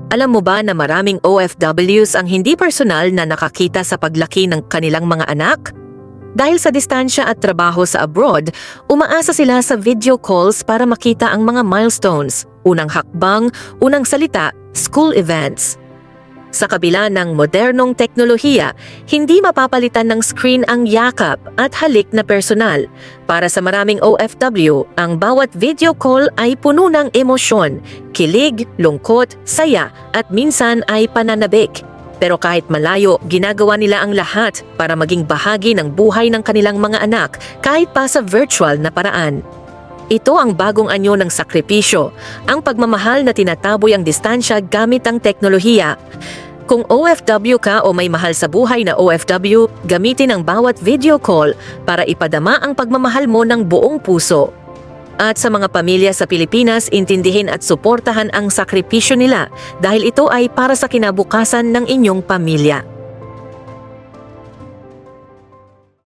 Alam mo ba na maraming OFWs ang hindi personal na nakakita sa paglaki ng kanilang mga anak? Dahil sa distansya at trabaho sa abroad, umaasa sila sa video calls para makita ang mga milestones, unang hakbang, unang salita, school events. Sa kabila ng modernong teknolohiya, hindi mapapalitan ng screen ang yakap at halik na personal. Para sa maraming OFW, ang bawat video call ay puno ng emosyon, kilig, lungkot, saya at minsan ay pananabik. Pero kahit malayo, ginagawa nila ang lahat para maging bahagi ng buhay ng kanilang mga anak kahit pa sa virtual na paraan. Ito ang bagong anyo ng sakripisyo, ang pagmamahal na tinataboy ang distansya gamit ang teknolohiya. Kung OFW ka o may mahal sa buhay na OFW, gamitin ang bawat video call para ipadama ang pagmamahal mo ng buong puso. At sa mga pamilya sa Pilipinas, intindihin at suportahan ang sakripisyo nila dahil ito ay para sa kinabukasan ng inyong pamilya.